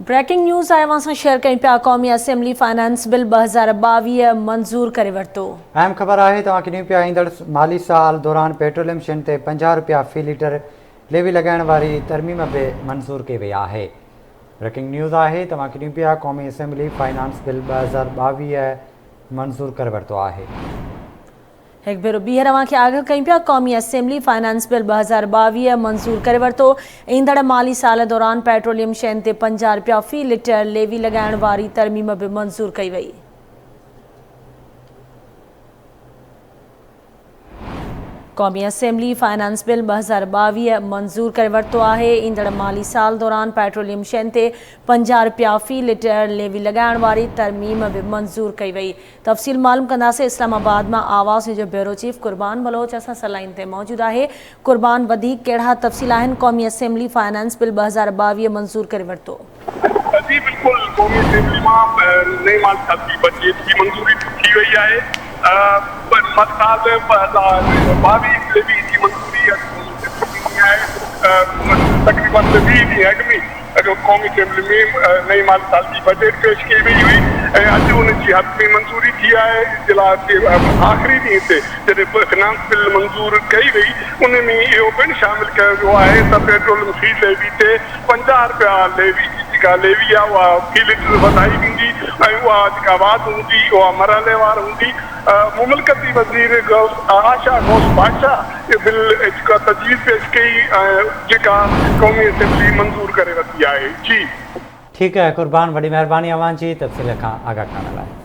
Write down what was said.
Breaking news आया वहां share कई पिया। क़ौमी असेंबली फाइनेंस बिल 2022 मंज़ूर करे वरितो। अहम ख़बर है तव्हां खे ॾियूं पिया ईंदड़ माली साल दौरान पेट्रोलियम शयुनि ते 50 रुपया फ़ी लीटर लेवी लॻाइण वारी तरमीम बि मंज़ूर कई वई आहे। ब्रेकिंग न्यूज़ आहे तव्हां खे ॾियूं पिया क़ौमी असेंबली फाइनेंस बिल 2022 मंज़ूर करे वरितो आहे। एक भेरो ॿीहर खे आगाह कई पिया। क़ौमी असेंबली फाइनेंस बिल 2022 मंज़ूर करे वरितो। ईंदड़ माली साल दौरान पेट्रोलियम शयुनि ते 50 रुपया फ़ी लीटर लेवी लॻाइण वारी तरमीम बि मंज़ूर कई वई। क़ौमी असेंबली फाइनेंस बिल 2022 मंज़ूर करे वरितो आहे। ईंदड़ माली साल दौरान पेट्रोलियम शयुनि ते 50 रुपया फ़ी लीटर लेवी लॻाइण वारी तरमीम बि मंज़ूर कई वई। तफ़सील मालूम कंदासीं। इस्लामाबाद में आवाज़ जो ब्यूरो चीफ कुर्बान बलोच असां सां लाइन ते मौजूद आहे। कुर्बान, वधीक कहिड़ा तफ़सील आहिनि? क़ौमी असेंबली फाइनेंस बिल 2022 मंज़ूर करे वरितो। जी बिल्कुल, क़ौमी असेंबली में नई माली साल की बजट की मंजूरी की वही है। साल 2022 से भी की मंजूरी है। तकरीबन 20 ॾींहं अॻु में क़ौमी असेंबली में नई माली साल की बजट पेश की वई हुई ऐं अॼु उनजी हथमी मंजूरी थी आहे। इजलास जे आख़िरी ॾींहं ते जॾहिं फाइनेंस बिल मंजूर कई वई उन में इहो पिणु शामिल कयो वियो आहे त पेट्रोल फ़ी लेवी ते 50 रुपया लेवी जेका लेवी आहे उहा फ़ी लीटर वधाई वेंदी ऐं उहा जेका वाद हूंदी उहा मरहलेवार हूंदी। मुमलकती वज़ीर आशा गौस बादशाह बिल जेका तजवीज़ पेश कई जेका क़ौमी असेंबली मंजूर करे वरिती आहे। जी ठीक है कुर्बान, वॾी महिरबानी अवां जी तफ़सील खां आगाह करण लाइ।